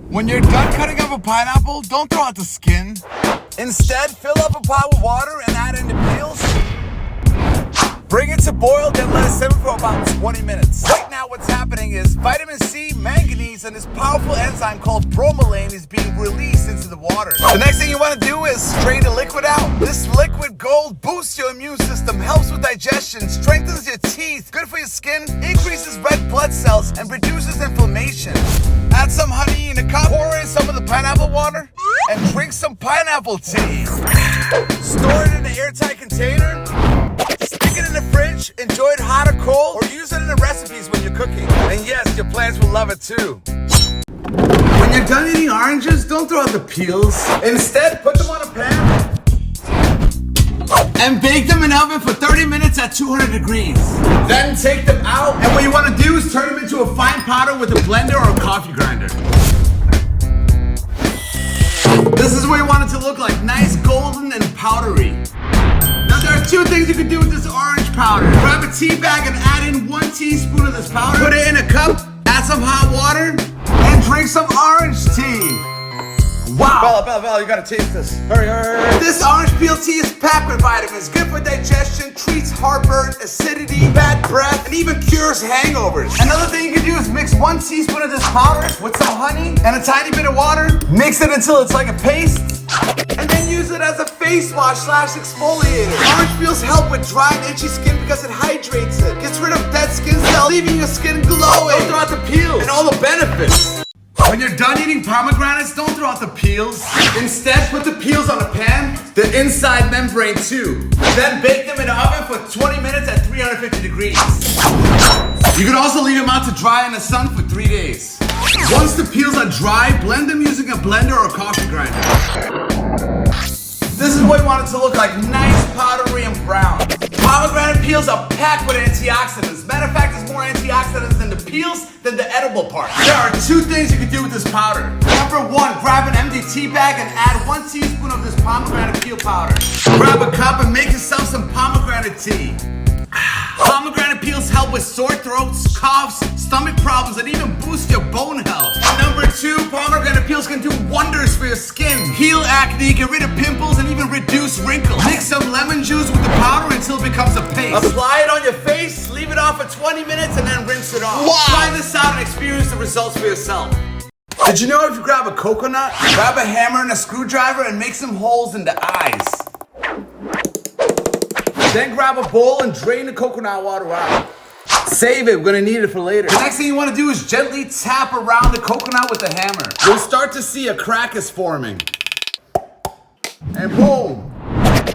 When you're done cutting up a pineapple, don't throw out the skin. Instead, fill up a pot with water and add in the peels. Bring it to boil, then let it simmer for about 20 minutes. Right now what's happening is vitamin C, manganese, and this powerful enzyme called bromelain is being released into the water. The next thing you want to do is strain the liquid out. This liquid gold boosts your immune system, helps with digestion, strengthens your teeth, good for your skin, increases red blood cells, and reduces inflammation. Add some honey in a cup, pour in some of the pineapple water, and drink some pineapple tea. Store it in an airtight container. Stick it in the fridge, enjoy it hot or cold, or use it in the recipes when you're cooking. And yes, your plants will love it too. When you're done eating oranges, don't throw out the peels. Instead, put them on a pan and bake them in the oven for 30 minutes at 200 degrees. Then take them out, and what you want to do is turn them into a fine powder with a blender or a coffee grinder. This is what you want it to look like, nice golden and powdery. Now there are two things you can do with this orange powder. Grab a tea bag and add in 1 teaspoon of this powder. Put it in a cup, add some hot water, and drink some orange tea. Wow. Bella, you gotta taste this. Hurry. This orange peel tea is packed with vitamins, good for digestion, treats heartburn, acidity, bad breath, and even cures hangovers. Another thing you can do is mix 1 teaspoon of this powder with some honey and a tiny bit of water. Mix it until it's like a paste, and then use it as a face wash / exfoliator. Orange peels help with dry and itchy skin because it hydrates it, gets rid of dead skin cells, leaving your skin glowing. Don't throw out the peels and all the benefits. When you're done eating pomegranates, don't throw out the peels. Instead, put the peels on a pan, the inside membrane too. Then bake them in the oven for 20 minutes at 350 degrees. You can also leave them out to dry in the sun for 3 days. Once the peels are dry, blend them using a blender or a coffee grinder. This is what you want it to look like, nice, powdery, and brown. Pomegranate peels are packed with antioxidants. Matter of fact, there's more antioxidants in the peels than the edible part. There are 2 things you can do with this powder. Number 1, grab an empty tea bag and add 1 teaspoon of this pomegranate peel powder. Grab a cup and make yourself some pomegranate tea. Pomegranate peels help with sore throats, coughs, stomach problems, and even boost your bone health. And number 2, pomegranate peels can do wonders for your skin. Heal acne, get rid of pimples, and even reduce wrinkles. Mix some lemon juice with the powder until it becomes a paste. Apply it on your face, leave it off for 20 minutes, and then rinse it off. Wow. Try this out and experience the results for yourself. Did you know if you grab a coconut, grab a hammer and a screwdriver and make some holes in the eyes? Then grab a bowl and drain the coconut water out. Save it, we're gonna need it for later. The next thing you wanna do is gently tap around the coconut with a hammer. You'll start to see a crack is forming. And boom.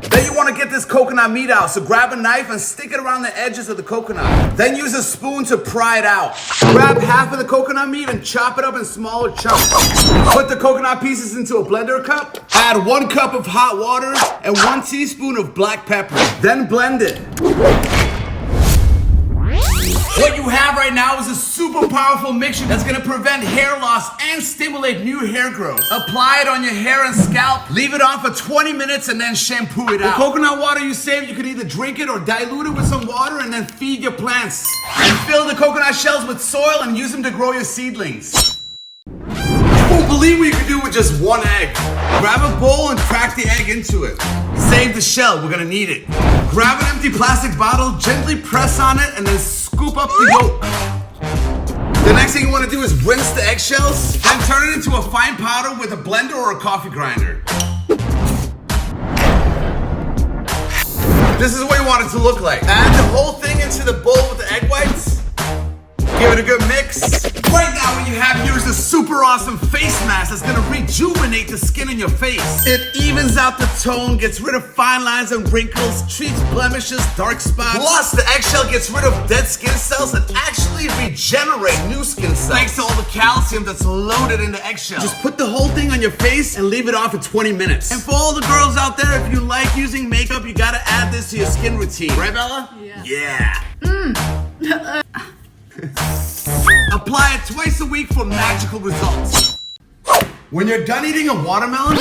Then you wanna get this coconut meat out, so grab a knife and stick it around the edges of the coconut. Then use a spoon to pry it out. Grab half of the coconut meat and chop it up in smaller chunks. Put the coconut pieces into a blender cup. Add 1 cup of hot water and 1 teaspoon of black pepper. Then blend it. What you have right now is a super powerful mixture that's gonna prevent hair loss and stimulate new hair growth. Apply it on your hair and scalp, leave it on for 20 minutes and then shampoo it out. The coconut water you saved, you can either drink it or dilute it with some water and then feed your plants. And fill the coconut shells with soil and use them to grow your seedlings. You won't believe what you can do with just 1 egg. Grab a bowl and crack the egg into it. Save the shell, we're gonna need it. Grab an empty plastic bottle, gently press on it, and then scoop up the yolk. The next thing you want to do is rinse the eggshells, then turn it into a fine powder with a blender or a coffee grinder. This is what you want it to look like. Add the whole thing into the bowl with the egg whites. Give it a good mix. Right now what you have here is a super awesome face mask that's gonna rejuvenate the skin in your face. It evens out the tone, gets rid of fine lines and wrinkles, treats blemishes, dark spots. Plus, the eggshell gets rid of dead skin cells and actually regenerate new skin cells. Thanks to all the calcium that's loaded in the eggshell. Just put the whole thing on your face and leave it on for 20 minutes. And for all the girls out there, if you like using makeup, you gotta add this to your skin routine. Right, Bella? Yeah. Apply it twice a week for magical results. When you're done eating a watermelon,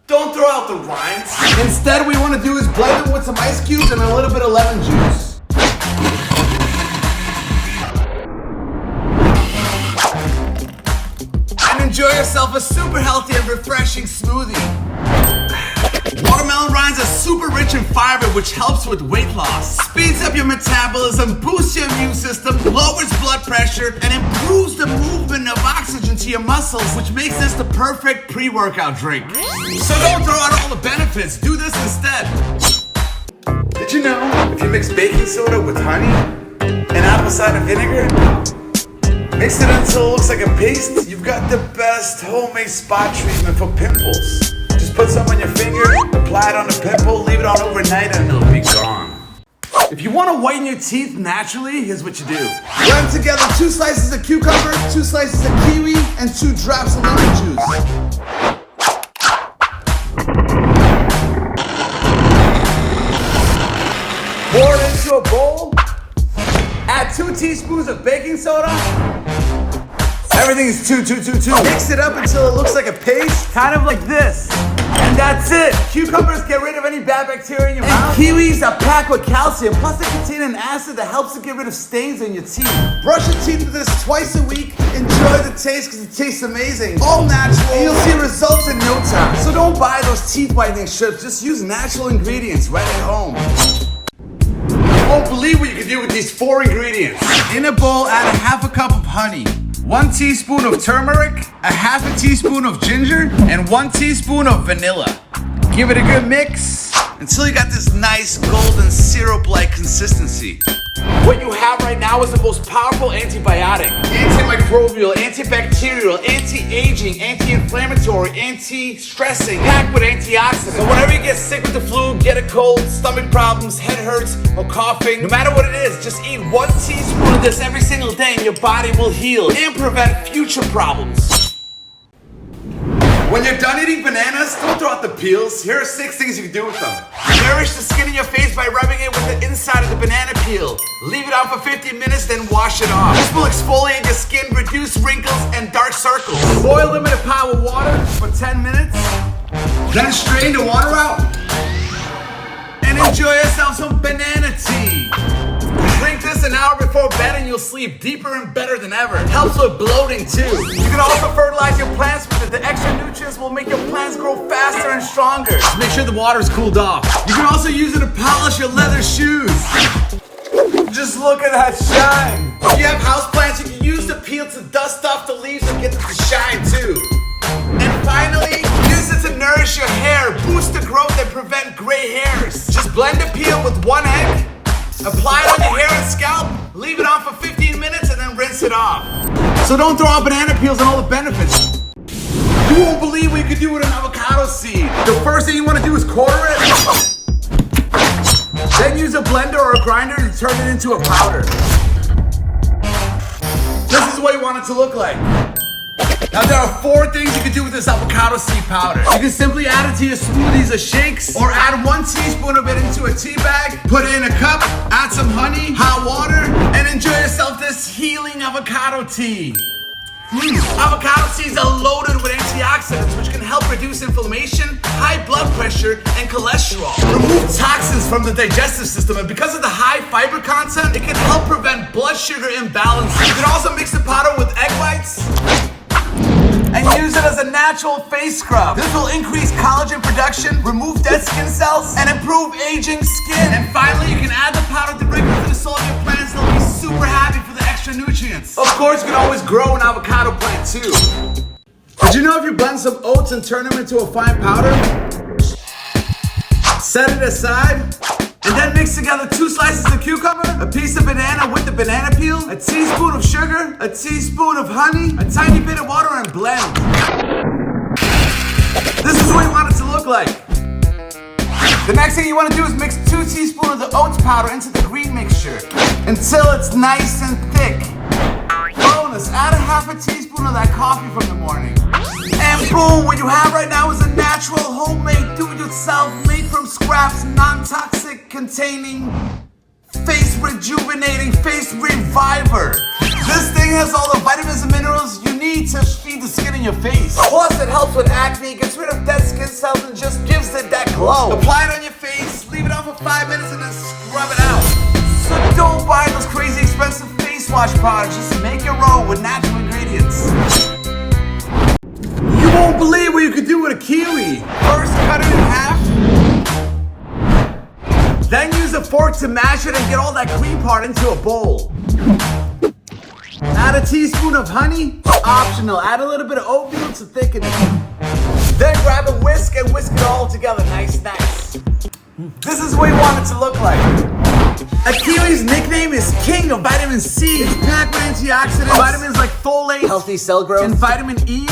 don't throw out the rinds. Instead, what you want to do is blend them with some ice cubes and a little bit of lemon juice. And enjoy yourself a super healthy and refreshing smoothie. Watermelon rinds are super rich in fiber, which helps with weight loss, speeds up your metabolism, boosts your immune system, lowers blood pressure, and improves the movement of oxygen to your muscles, which makes this the perfect pre-workout drink. So don't throw out all the benefits, do this instead. Did you know if you mix baking soda with honey and apple cider vinegar, mix it until it looks like a paste, you've got the best homemade spot treatment for pimples. Just put some on your finger, apply it on the pimple, leave it on overnight, and it'll be gone. If you want to whiten your teeth naturally, here's what you do. Blend together 2 slices of cucumber, 2 slices of kiwi, and 2 drops of lemon juice. Pour it into a bowl. Add 2 teaspoons of baking soda. Everything is 2. Mix it up until it looks like a paste, kind of like this. And that's it. Cucumbers get rid of any bad bacteria in your mouth. Kiwis are packed with calcium, plus they contain an acid that helps to get rid of stains in your teeth. Brush your teeth with this twice a week. Enjoy the taste because it tastes amazing. All natural. You'll see results in no time. So don't buy those teeth whitening strips. Just use natural ingredients right at home. You won't believe what you can do with these 4 ingredients. In a bowl, add a half a cup of honey, 1 teaspoon of turmeric, a half a teaspoon of ginger, and 1 teaspoon of vanilla. Give it a good mix until you got this nice golden syrup-like consistency. What you have right now is the most powerful antibiotic, antimicrobial, antibacterial, anti-aging, anti-inflammatory, anti-stressing, packed with antioxidants. So whenever you get sick with the flu, get a cold, stomach problems, head hurts, or coughing, no matter what it is, just eat 1 teaspoon of this every single day and your body will heal and prevent future problems. When you're done eating bananas, don't throw out the peels. Here are 6 things you can do with them. Nourish the skin in your face by rubbing it with the inside of the banana peel. Leave it out for 15 minutes, then wash it off. This will exfoliate your skin, reduce wrinkles and dark circles. Boil them in a pot with water for 10 minutes. Then strain the water out. And enjoy yourself some banana tea. Drink this an hour before bed and you'll sleep deeper and better than ever. It helps with bloating too. You can also fertilize your plants with it. The extra nutrients will make your plants grow faster and stronger. Just make sure the water's cooled off. You can also use it to polish your leather shoes. Just look at that shine. If you have houseplants, you can use the peel to dust off the leaves and get them to shine too. And finally, use it to nourish your hair, boost the growth and prevent gray hairs. Just blend the peel with 1 egg. Apply it on your hair and scalp, leave it on for 15 minutes, and then rinse it off. So don't throw out banana peels and all the benefits. You won't believe what you can do with an avocado seed. The first thing you want to do is quarter it. Then use a blender or a grinder to turn it into a powder. This is what you want it to look like. Now there are 4 things you can do with this avocado seed powder. You can simply add it to your smoothies or shakes, or add 1 teaspoon of it into a tea bag, put it in a cup, add some honey, hot water, and enjoy yourself this healing avocado tea. Avocado seeds are loaded with antioxidants which can help reduce inflammation, high blood pressure, and cholesterol. Remove toxins from the digestive system, and because of the high fiber content, it can help prevent blood sugar imbalance. You can also mix the powder with egg whites and use it as a natural face scrub. This will increase collagen production, remove dead skin cells, and improve aging skin. And finally, you can add the powder directly to the soil of your plants. They'll be super happy for the extra nutrients. Of course, you can always grow an avocado plant too. Did you know if you blend some oats and turn them into a fine powder, set it aside, and then mix together 2 slices of cucumber, a piece of banana with the banana peel, a teaspoon of sugar, a teaspoon of honey, a tiny bit of water, and blend. This is what you want it to look like. The next thing you want to do is mix 2 teaspoons of the oats powder into the green mixture until it's nice and thick. Bonus, add a half a teaspoon of that coffee from the morning. And boom, what you have right now is a natural, homemade, do-it-yourself, made from scraps, non-toxic, containing, face rejuvenating, face reviver. This thing has all the vitamins and minerals you need to feed the skin in your face. Plus, it helps with acne, gets rid of dead skin cells, and just gives it that glow. Apply it on your face, leave it on for 5 minutes, and then scrub it out. So don't buy those crazy expensive face wash products. Just make your own with natural ingredients. won't believe what you could do with a kiwi. First, cut it in half. Then use a fork to mash it and get all that clean part into a bowl. Add a teaspoon of honey. Optional. Add a little bit of oatmeal to thicken it. Then grab a whisk and whisk it all together. Nice. This is what you want it to look like. A kiwi's nickname is King of Vitamin C. It's packed with antioxidants, vitamins like folate, healthy cell growth, and vitamin E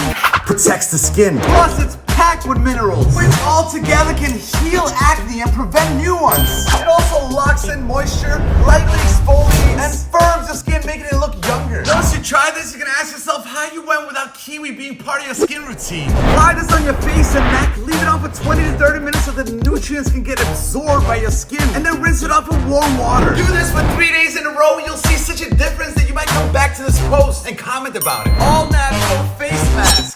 protects the skin. Plus, it's packed with minerals, which all together can heal acne and prevent new ones. It also locks in moisture, lightly exfoliates, and firms the skin, making it look younger. Once you try this, you can ask yourself how you went without kiwi being part of your skin routine. Apply this on your face and neck, leave it on for 20 to 30 minutes so the nutrients can get absorbed by your skin, and then rinse it off with warm water. Do this for 3 days in a row, you'll see such a difference that you might come back to this post and comment about it. All natural face mask.